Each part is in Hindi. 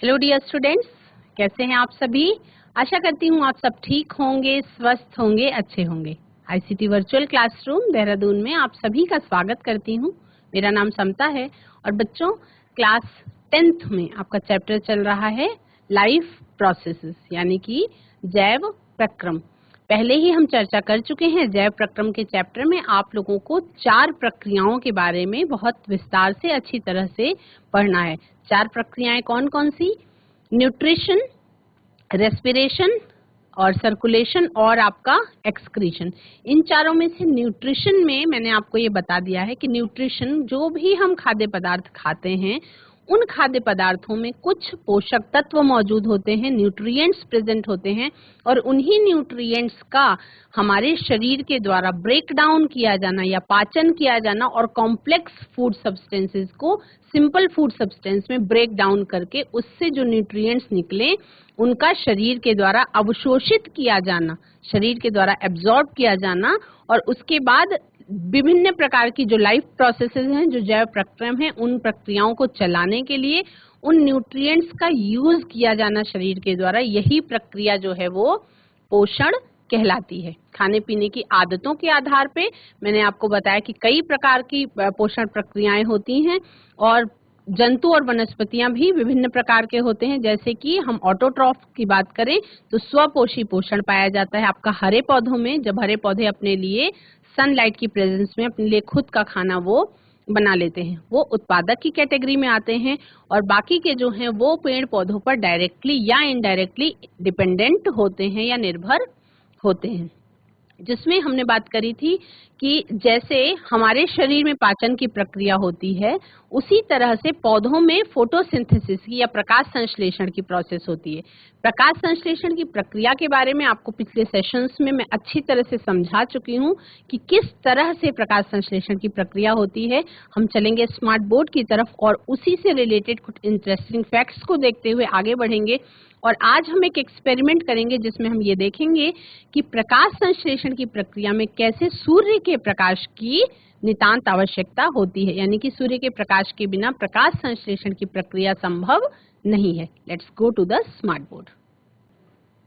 हेलो डियर स्टूडेंट्स, कैसे हैं आप सभी। आशा करती हूँ आप सब ठीक होंगे, स्वस्थ होंगे, अच्छे होंगे। आईसीटी वर्चुअल क्लासरूम देहरादून में आप सभी का स्वागत करती हूँ। मेरा नाम समता है और बच्चों क्लास 10th में आपका चैप्टर चल रहा है लाइफ प्रोसेसेस यानी कि जैव प्रक्रम। पहले ही हम चर्चा कर चुके हैं जैव प्रक्रम के चैप्टर में। आप लोगों को 4 प्रक्रियाओं के बारे में बहुत विस्तार से अच्छी तरह से पढ़ना है। 4 प्रक्रियाएं कौन कौन सी? न्यूट्रिशन, रेस्पिरेशन और सर्कुलेशन और आपका एक्सक्रीशन। इन चारों में से न्यूट्रिशन में मैंने आपको ये बता दिया है कि न्यूट्रिशन जो भी हम खाद्य पदार्थ खाते हैं उन खाद्य पदार्थों में कुछ पोषक तत्व मौजूद होते हैं, न्यूट्रिएंट्स प्रेजेंट होते हैं और उन्हीं न्यूट्रिएंट्स का हमारे शरीर के द्वारा ब्रेक डाउन किया जाना या पाचन किया जाना और कॉम्प्लेक्स फूड सब्सटेंसेस को सिंपल फूड सब्सटेंस में ब्रेक डाउन करके उससे जो न्यूट्रिएंट्स निकले उनका शरीर के द्वारा अवशोषित किया जाना, शरीर के द्वारा एब्जॉर्ब किया जाना और उसके बाद विभिन्न प्रकार की जो लाइफ प्रोसेसेस हैं, जो जैव प्रक्रम हैं, उन प्रक्रियाओं को चलाने के लिए उन न्यूट्रिएंट्स का यूज किया जाना शरीर के द्वारा, यही प्रक्रिया जो है वो पोषण कहलाती है। खाने पीने की आदतों के आधार पे मैंने आपको बताया कि कई प्रकार की पोषण प्रक्रियाएं होती हैं और जंतु और वनस्पतियां भी विभिन्न प्रकार के होते हैं। जैसे कि हम ऑटोट्रॉफ की बात करें तो स्वपोषी पोषण पाया जाता है आपका हरे पौधों में। जब हरे पौधे अपने लिए सनलाइट की प्रेजेंस में अपने लिए खुद का खाना वो बना लेते हैं, वो उत्पादक की कैटेगरी में आते हैं और बाकी के जो हैं वो पेड़ पौधों पर डायरेक्टली या इनडायरेक्टली डिपेंडेंट होते हैं या निर्भर होते हैं। जिसमें हमने बात करी थी कि जैसे हमारे शरीर में पाचन की प्रक्रिया होती है उसी तरह से पौधों में फोटोसिंथेसिस की या प्रकाश संश्लेषण की प्रोसेस होती है। प्रकाश संश्लेषण की प्रक्रिया के बारे में आपको पिछले सेशंस में मैं अच्छी तरह से समझा चुकी हूँ कि किस तरह से प्रकाश संश्लेषण की प्रक्रिया होती है। हम चलेंगे स्मार्ट बोर्ड की तरफ और उसी से रिलेटेड कुछ इंटरेस्टिंग फैक्ट्स को देखते हुए आगे बढ़ेंगे। और आज हम एक एक्सपेरिमेंट करेंगे जिसमें हम ये देखेंगे कि प्रकाश संश्लेषण की प्रक्रिया में कैसे सूर्य के प्रकाश की नितांत आवश्यकता होती है, यानी कि सूर्य के प्रकाश के बिना प्रकाश संश्लेषण की प्रक्रिया संभव नहीं है। Let's go to the smart board.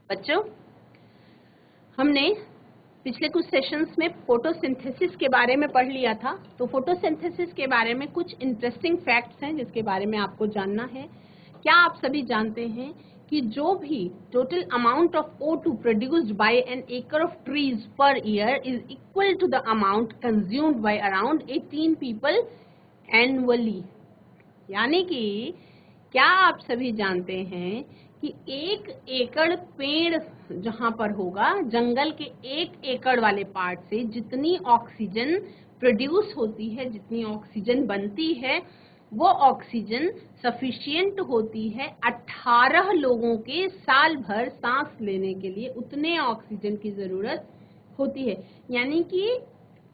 बच्चों, हमने पिछले कुछ सेशंस में फोटोसिंथेसिस के बारे में पढ़ लिया था। तो फोटोसिंथेसिस के बारे में कुछ इंटरेस्टिंग फैक्ट्स हैं जिसके बारे में आपको जानना है। क्या आप सभी जानते हैं कि जो भी total amount of O2 produced by an acre of trees per year is equal to the amount consumed by around 18 people annually. यानी कि क्या आप सभी जानते हैं कि 1 एकड़ पेड़ जहां पर होगा, जंगल के 1 एकड़ वाले पार्ट से जितनी ऑक्सीजन प्रोड्यूस होती है, जितनी ऑक्सीजन बनती है, वो ऑक्सीजन सफिशिएंट होती है 18 लोगों के साल भर सांस लेने के लिए। उतने ऑक्सीजन की जरूरत होती है। यानी कि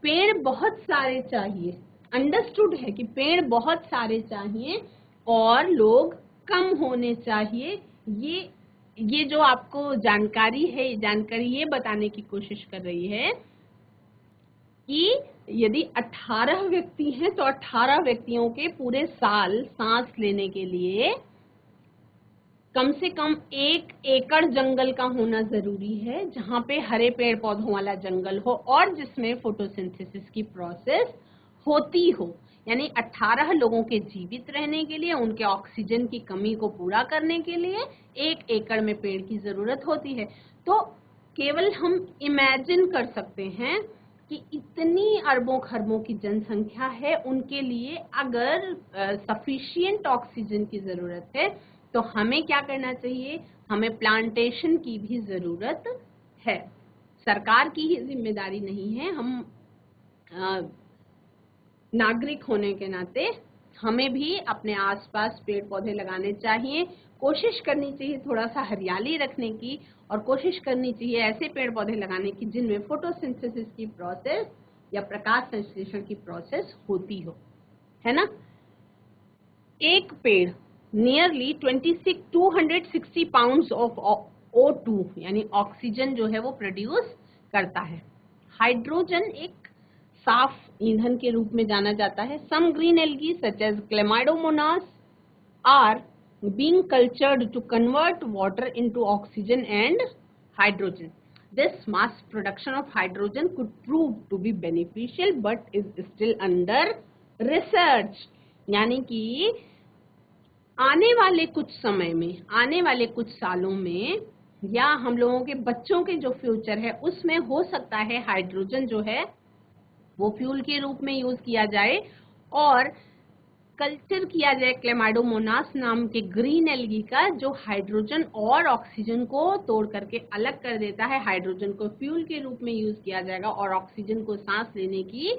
पेड़ बहुत सारे चाहिए। अंडरस्टूड है कि पेड़ बहुत सारे चाहिए और लोग कम होने चाहिए। ये जो आपको जानकारी है, जानकारी ये बताने की कोशिश कर रही है कि यदि 18 व्यक्ति हैं तो 18 व्यक्तियों के पूरे साल सांस लेने के लिए कम से कम 1 एकड़ जंगल का होना जरूरी है, जहां पे हरे पेड़ पौधों वाला जंगल हो और जिसमें फोटोसिंथेसिस की प्रोसेस होती हो। यानी 18 लोगों के जीवित रहने के लिए, उनके ऑक्सीजन की कमी को पूरा करने के लिए 1 एकड़ में पेड़ की जरूरत होती है। तो केवल हम इमेजिन कर सकते हैं कि इतनी अरबों खरबों की जनसंख्या है, उनके लिए अगर सफिशिएंट ऑक्सीजन की जरूरत है तो हमें क्या करना चाहिए? हमें प्लांटेशन की भी जरूरत है। सरकार की ही जिम्मेदारी नहीं है, हम नागरिक होने के नाते हमें भी अपने आसपास पेड़ पौधे लगाने चाहिए। कोशिश करनी चाहिए थोड़ा सा हरियाली रखने की और कोशिश करनी चाहिए ऐसे पेड़ पौधे लगाने की जिनमें फोटोसिंथेसिस की प्रोसेस या प्रकाश संश्लेषण की प्रोसेस होती हो, है ना। एक पेड़ नियरली 260 पाउंड्स ऑफ O2 यानी ऑक्सीजन जो है वो प्रोड्यूस करता है। हाइड्रोजन एक साफ ईंधन के रूप में जाना जाता है। Some green algae such as chlamydomonas are being cultured to convert water into oxygen and hydrogen. This mass production of hydrogen could prove to be beneficial but is still under research. यानी कि आने वाले कुछ समय में, आने वाले कुछ सालों में, या हम लोगों के बच्चों के जो फ्यूचर है उसमें हो सकता है हाइड्रोजन जो है वो फ्यूल के रूप में यूज किया जाए और कल्चर किया जाए क्लेमाइडोमोनास नाम के ग्रीन एल्गी का, जो हाइड्रोजन और ऑक्सीजन को तोड़ करके अलग कर देता है। हाइड्रोजन को फ्यूल के रूप में यूज किया जाएगा और ऑक्सीजन को सांस लेने की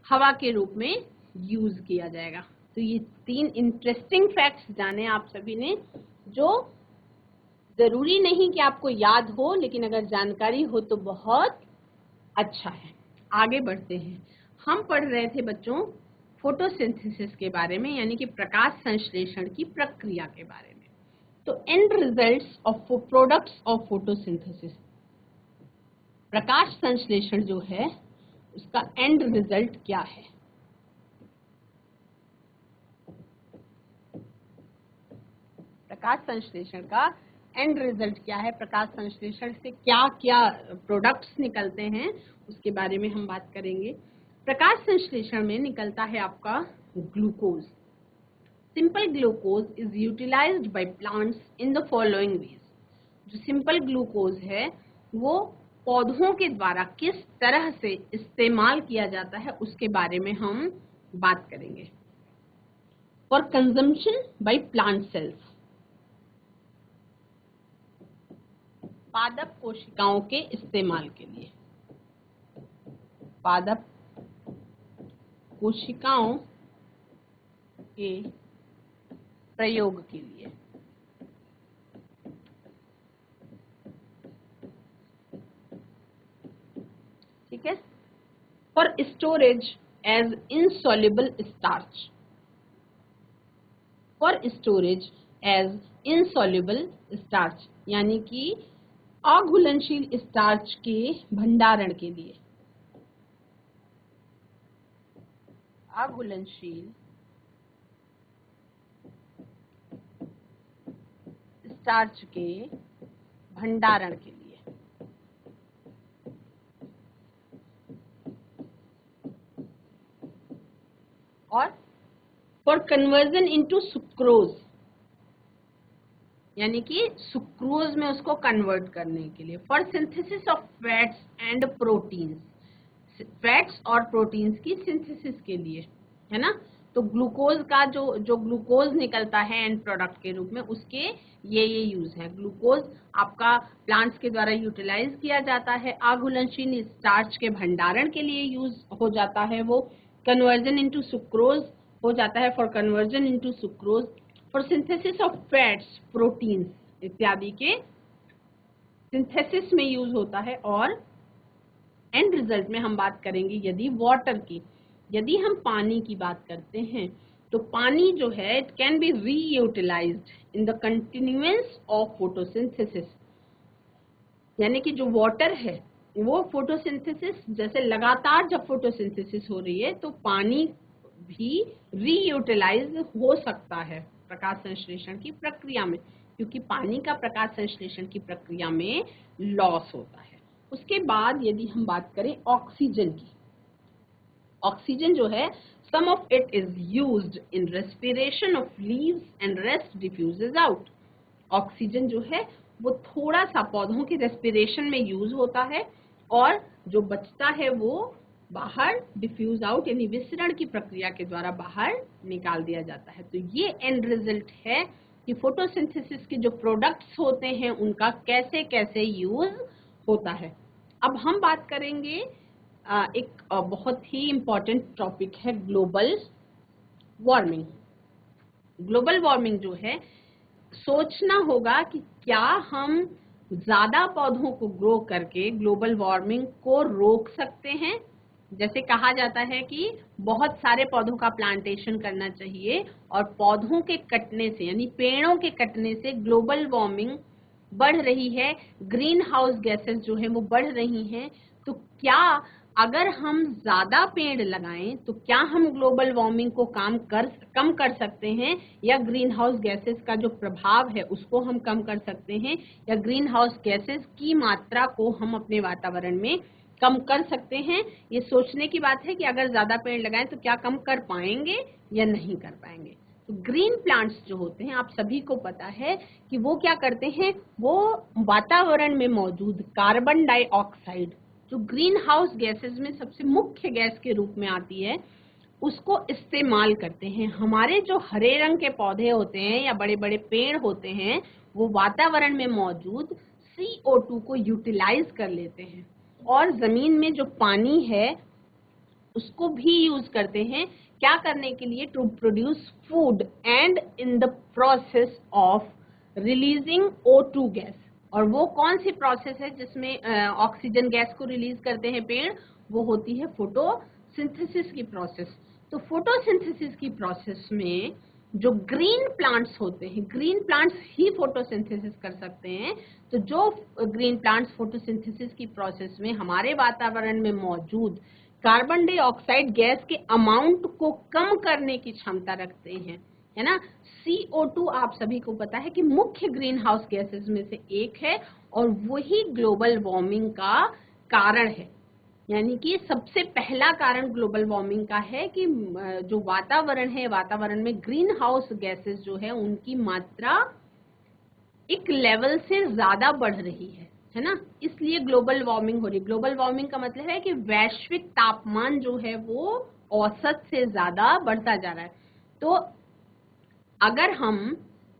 हवा के रूप में यूज किया जाएगा। तो ये 3 इंटरेस्टिंग फैक्ट्स जाने आप सभी ने, जो जरूरी नहीं कि आपको याद हो, लेकिन अगर जानकारी हो तो बहुत अच्छा है। आगे बढ़ते हैं। हम पढ़ रहे थे बच्चों फोटोसिंथेसिस के बारे में, यानी कि प्रकाश संश्लेषण की प्रक्रिया के बारे में। तो end results of products of photosynthesis, प्रकाश संश्लेषण जो है उसका एंड रिजल्ट क्या है? प्रकाश संश्लेषण का एंड रिजल्ट क्या है? प्रकाश संश्लेषण से क्या क्या प्रोडक्ट्स निकलते हैं उसके बारे में हम बात करेंगे। प्रकाश संश्लेषण में निकलता है आपका glucose. Simple glucose is utilised by plants in the following ways. जो सिंपल ग्लूकोज है वो पौधों के द्वारा किस तरह से इस्तेमाल किया जाता है उसके बारे में हम बात करेंगे। For consumption by plant cells, पादप कोशिकाओं के इस्तेमाल के लिए, पादप कोशिकाओं के प्रयोग के लिए। ठीक है। For storage as insoluble starch, for storage as insoluble starch, यानी कि अघुलनशील स्टार्च के भंडारण के लिए, अघुलनशील स्टार्च के भंडारण के लिए। और फॉर कन्वर्जन इनटू सुक्रोज, यानी कि सुक्रोज में उसको कन्वर्ट करने के लिए। For synthesis of fats and proteins, fats और प्रोटीन्स की सिंथेसिस के लिए, है ना। तो ग्लूकोज का जो ग्लूकोज निकलता है एंड प्रोडक्ट के रूप में, उसके ये यूज है। ग्लूकोज आपका प्लांट्स के द्वारा यूटिलाइज किया जाता है, अघुलनशील स्टार्च के भंडारण के लिए यूज हो जाता है। वो कन्वर्जन इनटू सुक्रोज हो जाता है, for conversion into sucrose, for synthesis of fats, proteins इत्यादि के सिंथेसिस में यूज होता है। और एंड रिजल्ट में हम बात करेंगे यदि वाटर की, यदि हम पानी की बात करते हैं तो पानी जो है it can be reutilized in the continuance of photosynthesis, यानी कि जो वाटर है वो फोटोसिंथेसिस, जैसे लगातार जब फोटोसिंथेसिस हो रही है तो पानी भी रीयूटिलाइज हो सकता है प्रकाश संश्लेषण की प्रक्रिया में, क्योंकि पानी का प्रकाश संश्लेषण की प्रक्रिया में लॉस होता है। उसके बाद यदि हम बात करें ऑक्सीजन की, ऑक्सीजन जो है some of it is used in respiration of leaves and rest diffuses out। Oxygen जो है वो थोड़ा सा पौधों के रेस्पिरेशन में यूज होता है और जो बचता है वो बाहर डिफ्यूज आउट, यानी विसरण की प्रक्रिया के द्वारा बाहर निकाल दिया जाता है। तो ये एंड रिजल्ट है कि फोटोसिंथेसिस के जो प्रोडक्ट्स होते हैं उनका कैसे कैसे यूज होता है। अब हम बात करेंगे एक बहुत ही इम्पोर्टेंट टॉपिक है ग्लोबल वार्मिंग। ग्लोबल वार्मिंग जो है, सोचना होगा कि क्या हम ज्यादा पौधों को ग्रो करके ग्लोबल वार्मिंग को रोक सकते हैं। जैसे कहा जाता है कि बहुत सारे पौधों का प्लांटेशन करना चाहिए और पौधों के कटने से, यानी पेड़ों के कटने से ग्लोबल वार्मिंग बढ़ रही है, ग्रीन हाउस गैसेस जो है वो बढ़ रही हैं। तो क्या अगर हम ज्यादा पेड़ लगाएं तो क्या हम ग्लोबल वार्मिंग को कम कर सकते हैं, या ग्रीन हाउस गैसेस का जो प्रभाव है उसको हम कम कर सकते हैं, या ग्रीन हाउस गैसेस की मात्रा को हम अपने वातावरण में कम कर सकते हैं। ये सोचने की बात है कि अगर ज्यादा पेड़ लगाएं तो क्या कम कर पाएंगे या नहीं कर पाएंगे। तो ग्रीन प्लांट्स जो होते हैं, आप सभी को पता है कि वो क्या करते हैं, वो वातावरण में मौजूद कार्बन डाइऑक्साइड जो ग्रीन हाउस गैसेस में सबसे मुख्य गैस के रूप में आती है, उसको इस्तेमाल करते हैं। हमारे जो हरे रंग के पौधे होते हैं या बड़े बड़े पेड़ होते हैं, वो वातावरण में मौजूद CO2 को यूटिलाइज कर लेते हैं और जमीन में जो पानी है उसको भी यूज करते हैं। क्या करने के लिए? To produce food and in the process of releasing O2 gas. और वो कौन सी प्रोसेस है जिसमें ऑक्सीजन गैस को रिलीज करते हैं पेड़? वो होती है फोटोसिंथेसिस की प्रोसेस। तो फोटोसिंथेसिस की प्रोसेस में जो ग्रीन प्लांट्स होते हैं, ग्रीन प्लांट्स ही फोटोसिंथेसिस कर सकते हैं। तो जो ग्रीन प्लांट्स फोटोसिंथेसिस की प्रोसेस में हमारे वातावरण में मौजूद कार्बन डाइऑक्साइड गैस के अमाउंट को कम करने की क्षमता रखते हैं, है ना। CO2 आप सभी को पता है कि मुख्य ग्रीन हाउस गैसेस में से एक है और वही ग्लोबल वार्मिंग का कारण है। यानी कि सबसे पहला कारण ग्लोबल वार्मिंग का है कि जो वातावरण है, वातावरण में ग्रीन हाउस गैसेस जो है उनकी मात्रा एक लेवल से ज्यादा बढ़ रही है ना, इसलिए ग्लोबल वार्मिंग हो रही है। ग्लोबल वार्मिंग का मतलब है कि वैश्विक तापमान जो है वो औसत से ज्यादा बढ़ता जा रहा है। तो अगर हम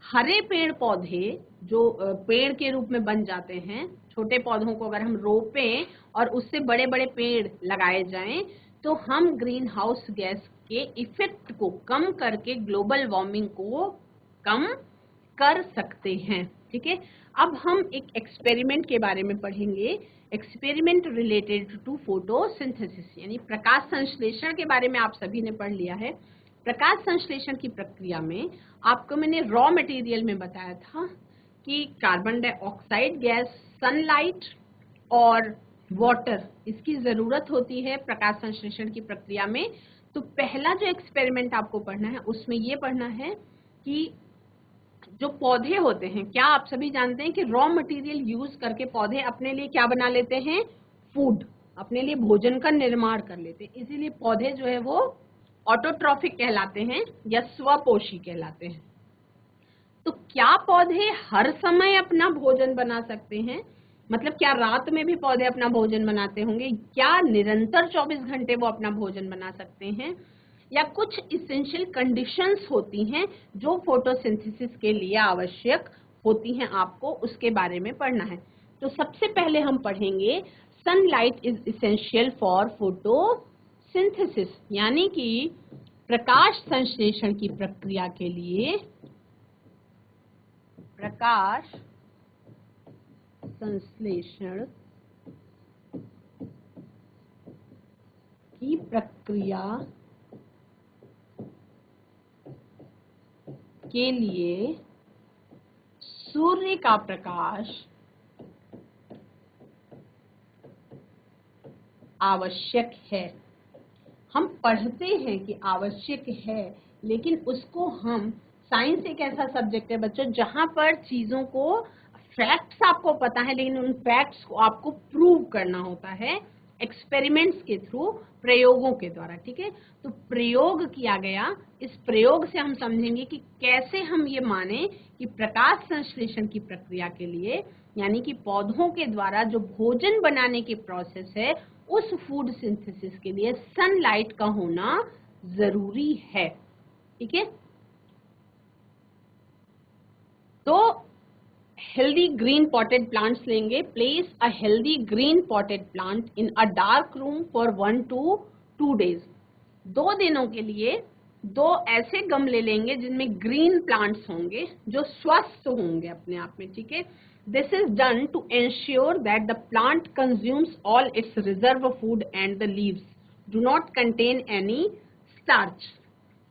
हरे पेड़ पौधे जो पेड़ के रूप में बन जाते हैं, छोटे पौधों को अगर हम रोपें और उससे बड़े बड़े पेड़ लगाए जाएं, तो हम ग्रीन हाउस गैस के इफेक्ट को कम करके ग्लोबल वार्मिंग को कम कर सकते हैं। ठीक है, अब हम एक एक्सपेरिमेंट के बारे में पढ़ेंगे। एक्सपेरिमेंट रिलेटेड टू फोटोसिंथेसिस, यानी प्रकाश संश्लेषण के बारे में आप सभी ने पढ़ लिया है। प्रकाश संश्लेषण की प्रक्रिया में आपको मैंने रॉ मटेरियल में बताया था कि कार्बन डाइऑक्साइड गैस, सनलाइट और वाटर, इसकी जरूरत होती है प्रकाश संश्लेषण की प्रक्रिया में। तो पहला जो एक्सपेरिमेंट आपको पढ़ना है उसमें ये पढ़ना है कि जो पौधे होते हैं, क्या आप सभी जानते हैं कि रॉ मटेरियल यूज करके पौधे अपने लिए क्या बना लेते हैं? फूड, अपने लिए भोजन का निर्माण कर लेते हैं। इसीलिए पौधे जो है वो ऑटोट्रॉफिक कहलाते हैं या स्वपोषी कहलाते हैं। तो क्या पौधे हर समय अपना भोजन बना सकते हैं? मतलब क्या रात में भी पौधे अपना भोजन बनाते होंगे? क्या निरंतर 24 घंटे वो अपना भोजन बना सकते हैं? या कुछ इसेंशियल कंडीशंस होती हैं जो फोटोसिंथेसिस के लिए आवश्यक होती हैं, आपको उसके बारे में पढ़ना है। तो सबसे पहले हम पढ़ेंगे sunlight is essential for photosynthesis, यानी कि प्रकाश संश्लेषण की प्रक्रिया के लिए प्रकाश संश्लेषण की प्रक्रिया के लिए सूर्य का प्रकाश आवश्यक है। हम पढ़ते हैं कि आवश्यक है, लेकिन उसको हम, साइंस एक ऐसा सब्जेक्ट है बच्चों जहां पर चीजों को, फैक्ट्स आपको पता है लेकिन उन फैक्ट्स को आपको प्रूव करना होता है एक्सपेरिमेंट्स के थ्रू, प्रयोगों के द्वारा। ठीक है, तो प्रयोग किया गया, इस प्रयोग से हम समझेंगे कि कैसे हम ये माने कि प्रकाश संश्लेषण की प्रक्रिया के लिए, यानी कि पौधों के द्वारा जो भोजन बनाने की प्रोसेस है, उस फूड सिंथेसिस के लिए सनलाइट का होना जरूरी है। ठीक है, तो हेल्दी ग्रीन पॉटेड प्लांट्स लेंगे। Place a healthy green potted plant in a dark room for 1 to 2 days। 2 दिनों के लिए 2 ऐसे गमले लेंगे जिनमें ग्रीन प्लांट्स होंगे जो स्वस्थ होंगे अपने आप में। ठीक है, this is done to ensure that the plant consumes all its reserve food and the leaves do not contain any starch,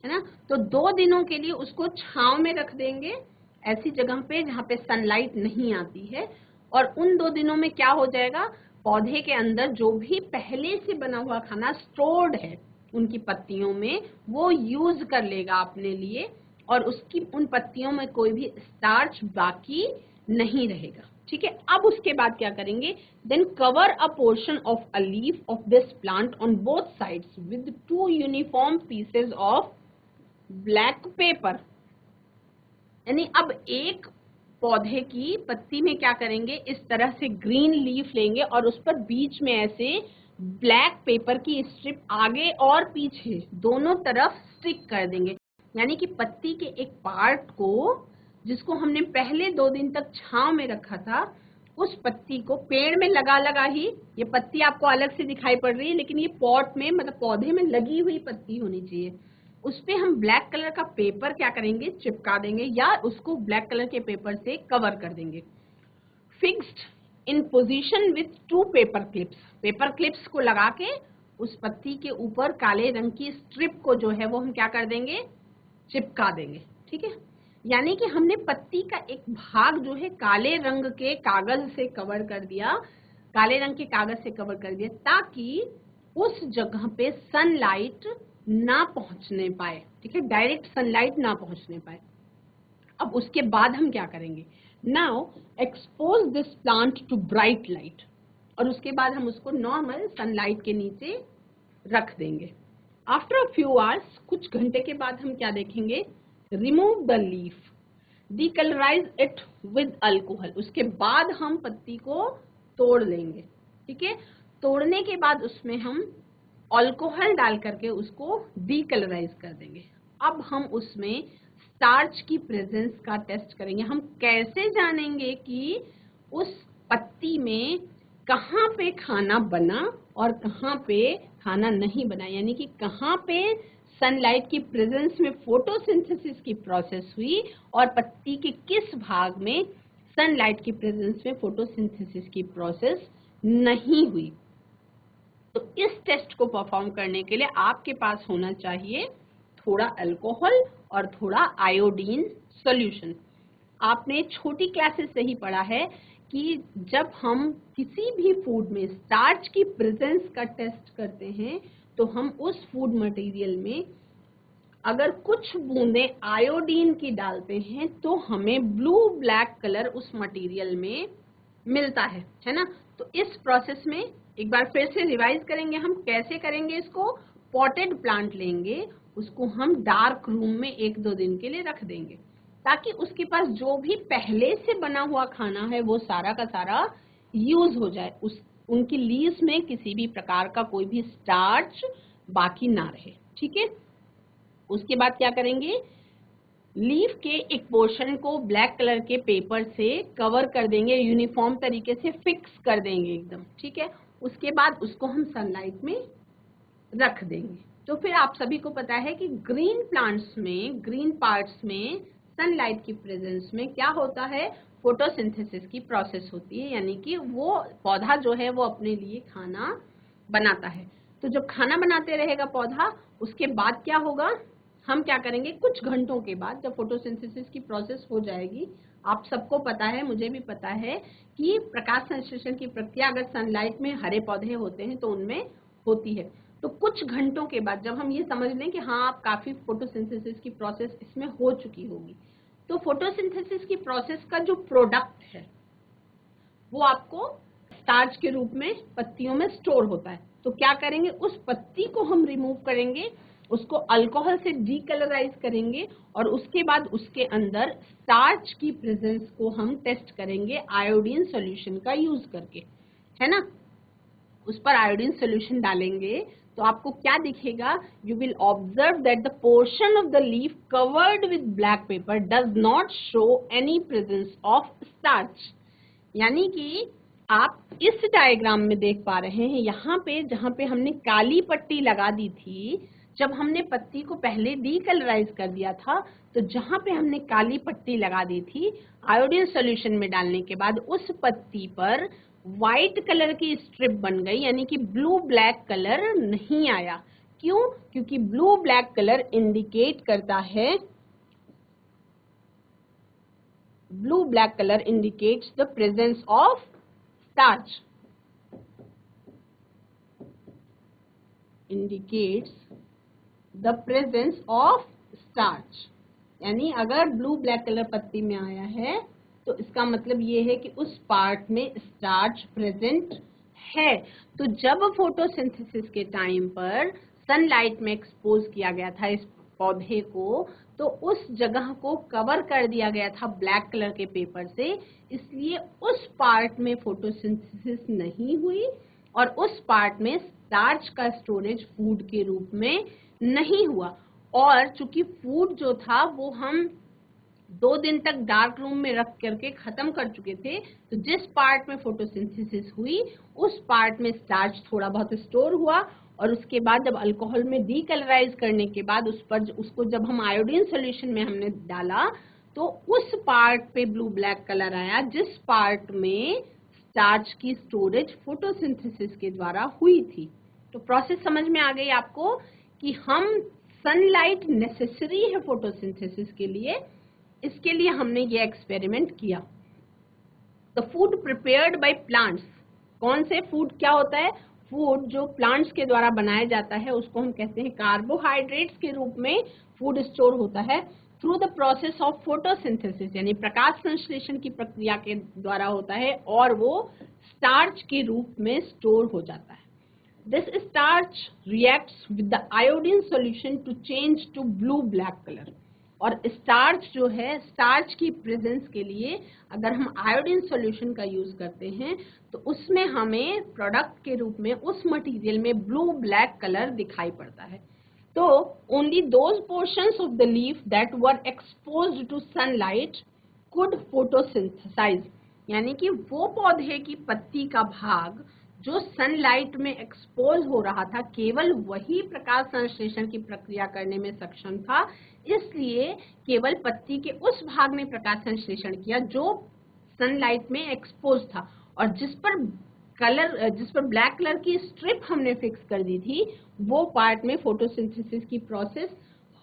है ना। तो 2 दिनों के लिए उसको छांव में रख देंगे, ऐसी जगह पे जहाँ पे सनलाइट नहीं आती है। और उन 2 दिनों में क्या हो जाएगा, पौधे के अंदर जो भी पहले से बना हुआ खाना स्टोर्ड है उनकी पत्तियों में, वो यूज कर लेगा अपने लिए, और उसकी उन पत्तियों में कोई भी स्टार्च बाकी नहीं रहेगा। ठीक है, अब उसके बाद क्या करेंगे, then cover a portion of a leaf of this plant on both sides with 2 uniform pieces of black paper. यानी अब एक पौधे की पत्ती में क्या करेंगे, इस तरह से ग्रीन लीफ लेंगे और उस पर बीच में ऐसे ब्लैक पेपर की स्ट्रिप आगे और पीछे दोनों तरफ स्टिक कर देंगे। यानी कि पत्ती के एक पार्ट को, जिसको हमने पहले 2 दिन तक छांव में रखा था, उस पत्ती को पेड़ में लगा लगा ही, ये पत्ती आपको अलग से दिखाई पड़ रही है लेकिन ये पॉट में मतलब पौधे में लगी हुई पत्ती होनी चाहिए, उस पे हम ब्लैक कलर का पेपर क्या करेंगे, चिपका देंगे या उसको ब्लैक कलर के पेपर से कवर कर देंगे। Fixed in position with 2 paper clips, paper clips को लगा के उस पत्ती के ऊपर काले रंग की स्ट्रिप को जो है वो हम क्या कर देंगे, चिपका देंगे। ठीक है, यानी कि हमने पत्ती का एक भाग जो है काले रंग के कागज से कवर कर दिया, काले रंग के कागज से कवर कर दिया, ताकि उस जगह पे सनलाइट ना पहुंचने पाए। ठीक है, डायरेक्ट सनलाइट ना पहुंचने पाए। अब उसके बाद हम क्या करेंगे, now expose this plant to bright light, और उसके बाद हम उसको नॉर्मल सनलाइट के नीचे रख देंगे। आफ्टर अ फ्यू आवर्स, कुछ घंटे के बाद हम क्या देखेंगे, remove the leaf, decolourise it with alcohol, उसके बाद हम पत्ती को तोड़ लेंगे। ठीक है, तोड़ने के बाद उसमें हम अल्कोहल डाल करके उसको डीकलराइज कर देंगे। अब हम उसमें स्टार्च की प्रेजेंस का टेस्ट करेंगे। हम कैसे जानेंगे कि उस पत्ती में कहाँ पे खाना बना और कहाँ पे खाना नहीं बना, यानी कि कहाँ पे सनलाइट की प्रेजेंस में फोटोसिंथेसिस की प्रोसेस हुई और पत्ती के किस भाग में सनलाइट की प्रेजेंस में फोटोसिंथेसिस की प्रोसेस नहीं हुई। तो इस टेस्ट को परफॉर्म करने के लिए आपके पास होना चाहिए थोड़ा अल्कोहल और थोड़ा आयोडीन सॉल्यूशन। आपने छोटी क्लासेस से ही पढ़ा है कि जब हम किसी भी फूड में स्टार्च की प्रेजेंस का टेस्ट करते हैं तो हम उस फूड मटेरियल में अगर कुछ बूंदें आयोडीन की डालते हैं तो हमें ब्लू ब्लैक कलर उस मटेरियल में मिलता है ना। तो इस प्रोसेस में एक बार फिर से रिवाइज करेंगे, हम कैसे करेंगे इसको। पॉटेड प्लांट लेंगे, उसको हम डार्क रूम में 1-2 दिन के लिए रख देंगे ताकि उसके पास जो भी पहले से बना हुआ खाना है वो सारा का सारा यूज हो जाए, उनकी लीव्स में किसी भी प्रकार का कोई भी स्टार्च बाकी ना रहे। ठीक है, उसके बाद क्या करेंगे, लीफ के एक पोर्शन को ब्लैक कलर के पेपर से कवर कर देंगे, यूनिफॉर्म तरीके से फिक्स कर देंगे एकदम। ठीक है, उसके बाद उसको हम सनलाइट में रख देंगे। तो फिर आप सभी को पता है कि ग्रीन प्लांट्स में, ग्रीन पार्ट्स में सनलाइट की प्रेजेंस में क्या होता है, फोटोसिंथेसिस की प्रोसेस होती है, यानी कि वो पौधा जो है वो अपने लिए खाना बनाता है। तो जब खाना बनाते रहेगा पौधा, उसके बाद क्या होगा, हम क्या करेंगे, कुछ घंटों के बाद जब फोटोसिंथेसिस की प्रोसेस हो जाएगी, आप सबको पता है, मुझे भी पता है कि प्रकाश संश्लेषण की प्रक्रिया अगर सनलाइट में हरे पौधे होते हैं तो उनमें होती है। तो कुछ घंटों के बाद जब हम ये समझ लें कि हाँ आप काफी फोटोसिंथेसिस की प्रोसेस इसमें हो चुकी होगी, तो फोटोसिंथेसिस की प्रोसेस का जो प्रोडक्ट है वो आपको स्टार्च के रूप में पत्तियों में स्टोर होता है। तो क्या करेंगे, उस पत्ती को हम रिमूव करेंगे, उसको अल्कोहल से डीकलराइज करेंगे और उसके बाद उसके अंदर स्टार्च की प्रेजेंस को हम टेस्ट करेंगे आयोडीन सॉल्यूशन का यूज करके, है ना। उस पर आयोडीन सॉल्यूशन डालेंगे तो आपको क्या दिखेगा, you will observe that the portion of the leaf covered with black pepper does not show any presence of starch. यानी कि आप इस डायग्राम में देख पा रहे हैं, यहाँ पे जहाँ पे हमने काली पट्टी लगा दी थी, जब हमने पत्ती को पहले डीकलराइज कर दिया था, तो जहाँ पे हमने काली पट्टी लगा दी थी आयोडीन सॉल्यूशन में डालने के बाद उस पत्ती पर व्हाइट कलर की स्ट्रिप बन गई, यानी कि ब्लू ब्लैक कलर नहीं आया। क्यों? क्योंकि ब्लू ब्लैक कलर इंडिकेट करता है, blue black color indicates the presence of starch। indicates the presence of starch। यानी अगर ब्लू ब्लैक कलर पत्ती में आया है तो इसका मतलब ये है कि उस पार्ट में स्टार्च प्रेजेंट है। तो जब फोटोसिंथेसिस के टाइम पर सनलाइट में एक्सपोज किया गया था इस पौधे को, तो उस जगह को कवर कर दिया गया था ब्लैक कलर के पेपर से, इसलिए उस पार्ट में फोटोसिंथेसिस नहीं हुई और उस पार्ट में स्टार्च का स्टोरेज फूड के रूप में नहीं हुआ। और चूंकि फूड जो था वो हम 2 दिन तक डार्क रूम में रख करके खत्म कर चुके थे, तो जिस पार्ट में फोटोसिंथेसिस हुई उस पार्ट में स्टार्च थोड़ा बहुत स्टोर हुआ और उसके बाद जब अल्कोहल में डीकलराइज करने के बाद उसको जब हम आयोडीन सॉल्यूशन में हमने डाला तो उस पार्ट पे ब्लू ब्लैक कलर आया जिस पार्ट में स्टार्च की स्टोरेज फोटोसिंथेसिस के द्वारा हुई थी। तो प्रोसेस समझ में आ गई आपको कि हम सनलाइट नेसेसरी है फोटोसिंथेसिस के लिए, इसके लिए हमने ये एक्सपेरिमेंट किया। The food prepared by plants, कौन से फूड क्या होता है? फूड जो प्लांट्स के द्वारा बनाया जाता है उसको हम कहते हैं कार्बोहाइड्रेट्स के रूप में फूड स्टोर होता है through the process of photosynthesis, यानी प्रकाश संश्लेषण की प्रक्रिया के द्वारा होता है और वो स्टार्च के रूप में स्टोर हो जाता है। This starch reacts with the iodine solution to change to blue black color। और स्टार्च जो है, स्टार्च की प्रेजेंस के लिए अगर हम आयोडीन सॉल्यूशन का यूज करते हैं तो उसमें हमें प्रोडक्ट के रूप में उस मटेरियल में ब्लू ब्लैक कलर दिखाई पड़ता है। तो only those portions of the leaf that were exposed to sunlight could photosynthesize, यानी कि वो पौधे की पत्ती का भाग जो सनलाइट में एक्सपोज हो रहा था केवल वही प्रकाश संश्लेषण की प्रक्रिया करने में सक्षम था, इसलिए केवल पत्ती के उस भाग ने प्रकाश संश्लेषण किया जो सनलाइट में एक्सपोज था और जिस पर ब्लैक कलर की स्ट्रिप हमने फिक्स कर दी थी वो पार्ट में फोटोसिंथेसिस की प्रोसेस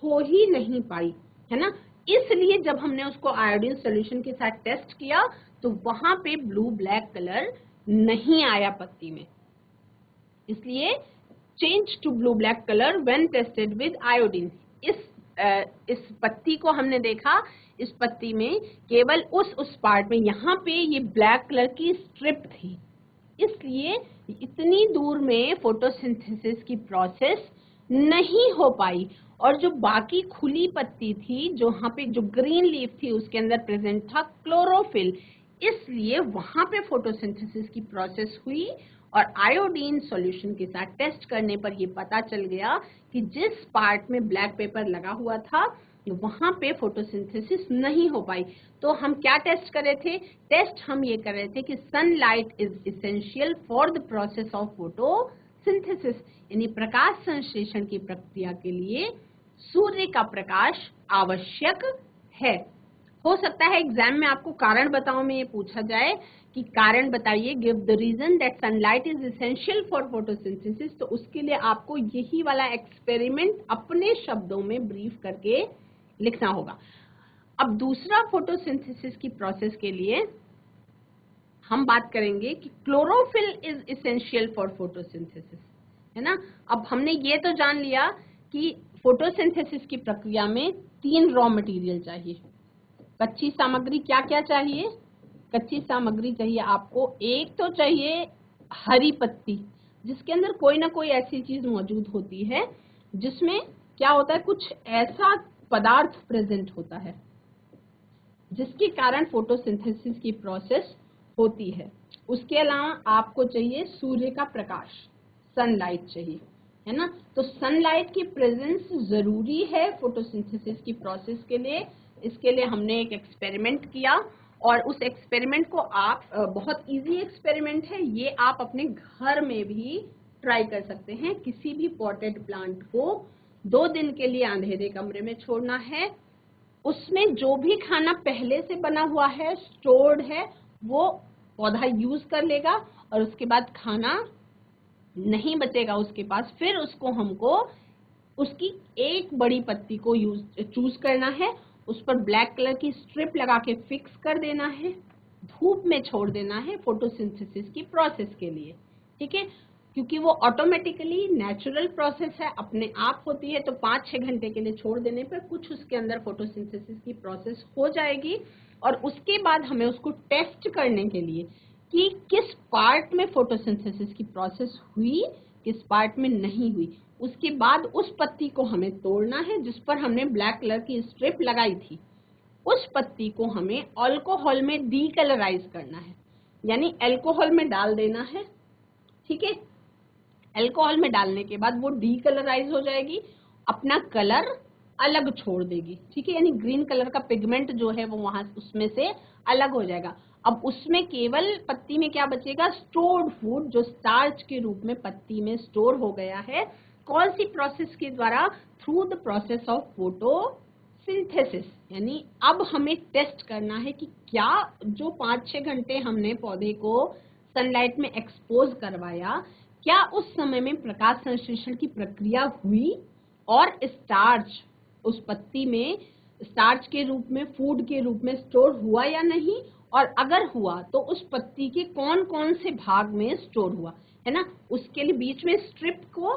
हो ही नहीं पाई, है ना। इसलिए जब हमने उसको आयोडीन सॉल्यूशन के साथ टेस्ट किया तो वहां पे ब्लू ब्लैक कलर नहीं आया पत्ती में, इसलिए change to blue black colour when tested with iodine. इस पत्ती को हमने देखा, इस पत्ती में केवल उस पार्ट में यहाँ पे ये ब्लैक कलर की स्ट्रिप थी, इसलिए इतनी दूर में फोटोसिंथेसिस की प्रोसेस नहीं हो पाई और जो बाकी खुली पत्ती थी, जो यहाँ पे जो ग्रीन लीफ थी उसके अंदर प्रेजेंट था क्लोरोफिल, इसलिए वहां पे फोटोसिंथेसिस की प्रोसेस हुई और आयोडीन सॉल्यूशन के साथ टेस्ट करने पर ये पता चल गया कि जिस पार्ट में ब्लैक पेपर लगा हुआ था वहां पे फोटोसिंथेसिस नहीं हो पाई। तो हम क्या टेस्ट कर रहे थे? टेस्ट हम ये कर रहे थे कि sunlight is essential for the process of photosynthesis, यानी प्रकाश संश्लेषण की प्रक्रिया के लिए सूर्य का प्रकाश आवश्यक है। हो सकता है एग्जाम में आपको कारण बताओ में ये पूछा जाए कि कारण बताइए, give the reason that sunlight is essential for photosynthesis, तो उसके लिए आपको यही वाला एक्सपेरिमेंट अपने शब्दों में ब्रीफ करके लिखना होगा। अब दूसरा फोटोसिंथेसिस की प्रोसेस के लिए हम बात करेंगे कि chlorophyll is essential for photosynthesis, है ना। अब हमने ये तो जान लिया कि फोटोसिंथेसिस की प्रक्रिया में 3 रॉ मटेरियल चाहिए। कच्ची सामग्री क्या क्या चाहिए? कच्ची सामग्री चाहिए आपको, एक तो चाहिए हरी पत्ती जिसके अंदर कोई ना कोई ऐसी चीज मौजूद होती है जिसमें क्या होता है, कुछ ऐसा पदार्थ प्रेजेंट होता है जिसके कारण फोटोसिंथेसिस की प्रोसेस होती है। उसके अलावा आपको चाहिए सूर्य का प्रकाश, सनलाइट चाहिए, है ना। तो सनलाइट की प्रेजेंस जरूरी है फोटोसिंथेसिस की प्रोसेस के लिए। इसके लिए हमने एक एक्सपेरिमेंट किया और उस एक्सपेरिमेंट को आप बहुत इजी एक्सपेरिमेंट है, ये आप अपने घर में भी ट्राई कर सकते हैं। किसी भी पॉटेड प्लांट को 2 दिन के लिए अंधेरे कमरे में छोड़ना है, उसमें जो भी खाना पहले से बना हुआ है, स्टोर्ड है, वो पौधा यूज कर लेगा और उसके बाद खाना नहीं बचेगा उसके पास, फिर उसको हमको उसकी एक बड़ी पत्ती को चूज करना है, उस पर ब्लैक कलर की स्ट्रिप लगा के फिक्स कर देना है, धूप में छोड़ देना है फोटोसिंथेसिस की प्रोसेस के लिए, ठीक है। क्योंकि वो ऑटोमेटिकली नेचुरल प्रोसेस है, अपने आप होती है, तो 5-6 घंटे के लिए छोड़ देने पर कुछ उसके अंदर फोटोसिंथेसिस की प्रोसेस हो जाएगी और उसके बाद हमें उसको टेस्ट करने के लिए कि किस पार्ट में फोटोसिंथेसिस की प्रोसेस हुई, किस पार्ट में नहीं हुई, उसके बाद उस पत्ती को हमें तोड़ना है जिस पर हमने ब्लैक कलर की स्ट्रिप लगाई थी। उस पत्ती को हमें अल्कोहल में डीकलराइज करना है, यानी अल्कोहल में डाल देना है। ठीक है, अल्कोहल में डालने के बाद वो डीकलराइज हो जाएगी, अपना कलर अलग छोड़ देगी। ठीक है, यानी ग्रीन कलर का पिगमेंट जो है वो वहां उसमें से अलग हो जाएगा। अब उसमें केवल पत्ती में क्या बचेगा, स्टोर्ड फूड, जो स्टार्च के रूप में पत्ती में स्टोर हो गया है। कौन सी प्रोसेस के द्वारा, through the process of photosynthesis. यानी अब हमें टेस्ट करना है कि क्या जो 5-6 घंटे हमने पौधे को सनलाइट में एक्सपोज करवाया, क्या उस समय में प्रकाश संश्लेषण की प्रक्रिया हुई और स्टार्च उस पत्ती में स्टार्च के रूप में, फूड के रूप में स्टोर हुआ या नहीं, और अगर हुआ तो उस पत्ती के कौन कौन से भाग में स्टोर हुआ, है ना। उसके लिए बीच में स्ट्रिप को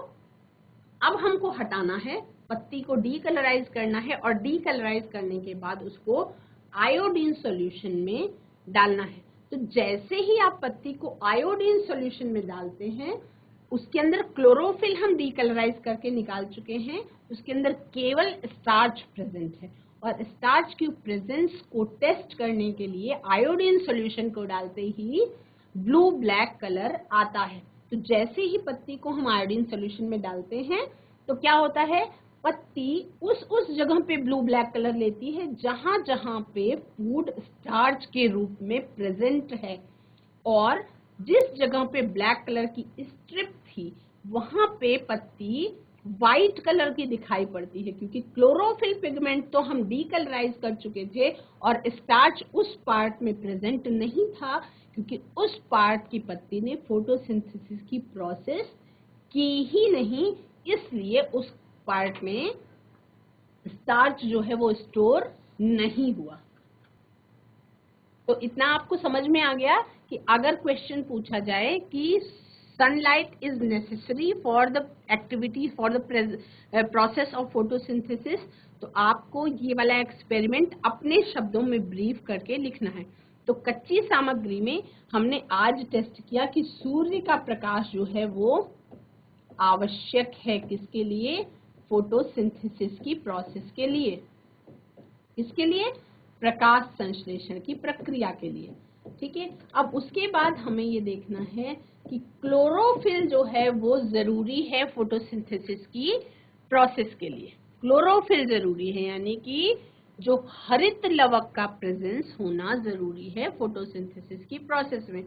अब हमको हटाना है, पत्ती को डीकलराइज करना है और डीकलराइज करने के बाद उसको आयोडीन सॉल्यूशन में डालना है। तो जैसे ही आप पत्ती को आयोडीन सॉल्यूशन में डालते हैं, उसके अंदर क्लोरोफिल हम डीकलराइज करके निकाल चुके हैं, उसके अंदर केवल स्टार्च प्रेजेंट है और स्टार्च की प्रेजेंस को टेस्ट करने के लिए आयोडीन सॉल्यूशन को डालते ही ब्लू ब्लैक कलर आता है। तो जैसे ही पत्ती को हम आयोडीन सॉल्यूशन में डालते हैं तो क्या होता है, पत्ती उस जगह पे ब्लू ब्लैक कलर लेती है जहां जहां पे फूड स्टार्च के रूप में प्रेजेंट है, और जिस जगह पे ब्लैक कलर की स्ट्रिप थी वहां पे पत्ती व्हाइट कलर की दिखाई पड़ती है, क्योंकि क्लोरोफिल पिगमेंट तो हम डीकलराइज कर चुके थे और स्टार्च उस पार्ट में प्रेजेंट नहीं था, क्योंकि उस पार्ट की पत्ती ने फोटोसिंथेसिस की प्रोसेस की ही नहीं, इसलिए उस पार्ट में स्टार्च जो है वो स्टोर नहीं हुआ। तो इतना आपको समझ में आ गया कि अगर क्वेश्चन पूछा जाए कि sunlight is necessary for the activity for the process of photosynthesis, तो आपको ये वाला एक्सपेरिमेंट अपने शब्दों में ब्रीफ करके लिखना है। तो कच्ची सामग्री में हमने आज टेस्ट किया कि सूर्य का प्रकाश जो है वो आवश्यक है किसके लिए, फोटोसिंथेसिस की प्रोसेस के लिए, इसके लिए प्रकाश संश्लेषण की प्रक्रिया के लिए। ठीक है, अब उसके बाद हमें ये देखना है कि क्लोरोफिल जो है वो जरूरी है फोटोसिंथेसिस की प्रोसेस के लिए। क्लोरोफिल जरूरी है, यानी कि जो हरित लवक का प्रेजेंस होना जरूरी है फोटोसिंथेसिस की प्रोसेस में।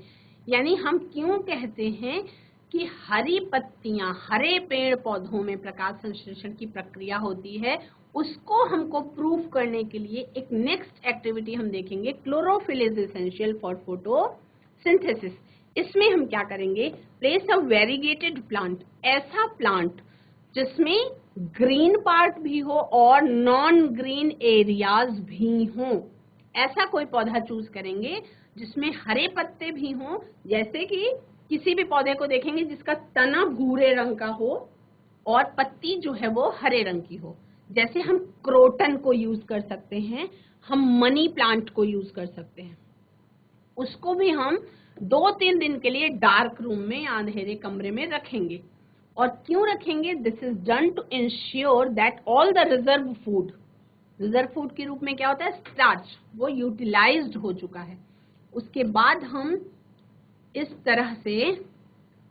यानी हम क्यों कहते हैं कि हरी पत्तियां, हरे पेड़ पौधों में प्रकाश संश्लेषण की प्रक्रिया होती है, उसको हमको प्रूफ करने के लिए एक नेक्स्ट एक्टिविटी हम देखेंगे, chlorophyll is essential for photosynthesis. इसमें हम क्या करेंगे, प्लेस अ वेरीगेटेड प्लांट, ऐसा प्लांट जिसमें ग्रीन पार्ट भी हो और नॉन ग्रीन एरियाज भी हो, ऐसा कोई पौधा चूज करेंगे जिसमें हरे पत्ते भी हों। जैसे कि किसी भी पौधे को देखेंगे जिसका तना भूरे रंग का हो और पत्ती जो है वो हरे रंग की हो, जैसे हम क्रोटन को यूज कर सकते हैं, हम मनी प्लांट को यूज कर सकते हैं। उसको भी हम 2-3 दिन के लिए डार्क रूम में या अंधेरे कमरे में रखेंगे। और क्यों रखेंगे, this is done to ensure that all the reserve food के रूप में क्या होता है, स्टार्च, वो यूटिलाइज्ड हो चुका है। उसके बाद हम इस तरह से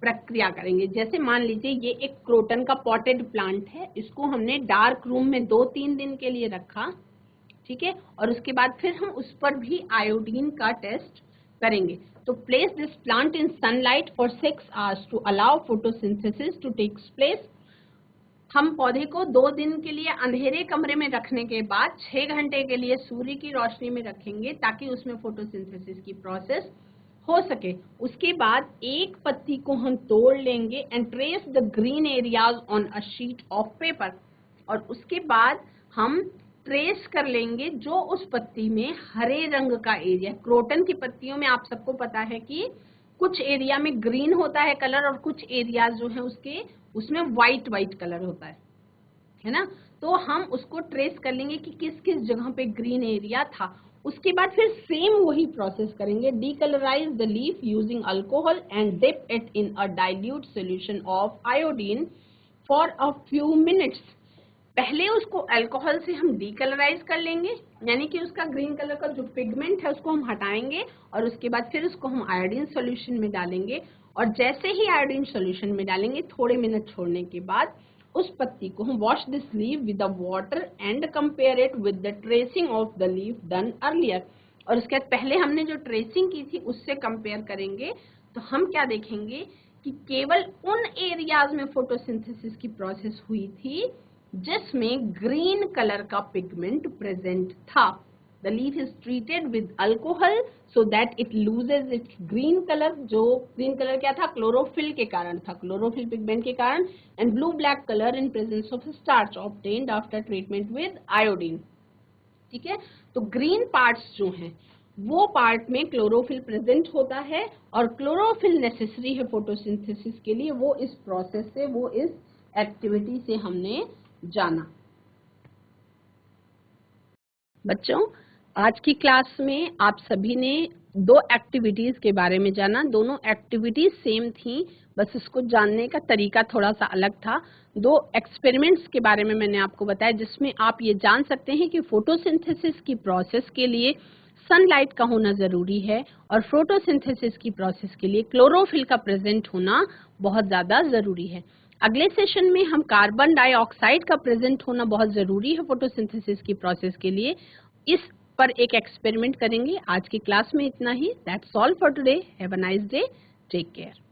प्रक्रिया करेंगे, जैसे मान लीजिए ये एक क्रोटन का पॉटेड प्लांट है, इसको हमने डार्क रूम में 2-3 दिन के लिए रखा, ठीक है, और उसके बाद फिर हम उस पर भी आयोडीन का टेस्ट करेंगे। तो place this plant in sunlight for 6 hours to allow photosynthesis to takes place. हम पौधे को 2 दिन के लिए अंधेरे कमरे में रखने के बाद 6 घंटे के लिए सूर्य की रोशनी में रखेंगे ताकि उसमें फोटोसिंथेसिस की प्रोसेस हो सके। उसके बाद एक पत्ती को हम तोड़ लेंगे and trace the green areas on a sheet of paper, और उसके बाद हम ट्रेस कर लेंगे जो उस पत्ती में हरे रंग का एरिया। क्रोटन की पत्तियों में आप सबको पता है कि कुछ एरिया में ग्रीन होता है कलर और कुछ एरिया जो है उसके उसमें व्हाइट कलर होता है ना। तो हम उसको ट्रेस कर लेंगे कि किस किस जगह पे ग्रीन एरिया था। उसके बाद फिर सेम वही प्रोसेस करेंगे, decolourise the leaf using alcohol and dip it in a dilute solution of iodine for a few minutes. पहले उसको अल्कोहल से हम डीकलराइज कर लेंगे, यानी कि उसका ग्रीन कलर का जो पिगमेंट है उसको हम हटाएंगे और उसके बाद फिर उसको हम आयोडीन सॉल्यूशन में डालेंगे। और जैसे ही आयोडीन सॉल्यूशन में डालेंगे थोड़े मिनट छोड़ने के बाद उस पत्ती को हम wash this leaf with the water and compare it with the tracing of the leaf done earlier. और उसके बाद पहले हमने जो ट्रेसिंग की थी उससे कंपेयर करेंगे तो हम क्या देखेंगे कि केवल उन एरियाज में फोटोसिंथेसिस की प्रोसेस हुई थी जिसमें ग्रीन कलर का पिगमेंट प्रेजेंट था। The leaf is treated with alcohol so that it loses its green color। जो green color क्या था, क्लोरोफिल के कारण था, क्लोरोफिल पिगमेंट के कारण। and blue black color in presence of starch obtained after treatment with iodine। ठीक है, तो ग्रीन पार्ट्स जो हैं वो पार्ट में क्लोरोफिल प्रेजेंट होता है और क्लोरोफिल नेसेसरी है फोटोसिंथेसिस के लिए। वो इस प्रोसेस से, वो इस एक्टिविटी से हमने जाना। बच्चों, आज की क्लास में आप सभी ने दो एक्टिविटीज के बारे में जाना। दोनों एक्टिविटीज सेम थी, बस इसको जानने का तरीका थोड़ा सा अलग था। दो एक्सपेरिमेंट्स के बारे में मैंने आपको बताया जिसमें आप ये जान सकते हैं कि फोटोसिंथेसिस की प्रोसेस के लिए सनलाइट का होना जरूरी है और फोटोसिंथेसिस की प्रोसेस के लिए क्लोरोफिल का प्रेजेंट होना बहुत ज्यादा जरूरी है। अगले सेशन में हम कार्बन डाइऑक्साइड का प्रेजेंट होना बहुत जरूरी है फोटोसिंथेसिस की प्रोसेस के लिए, इस पर एक एक्सपेरिमेंट करेंगे। आज की क्लास में इतना ही। That's all for today. Have a nice day. Take care.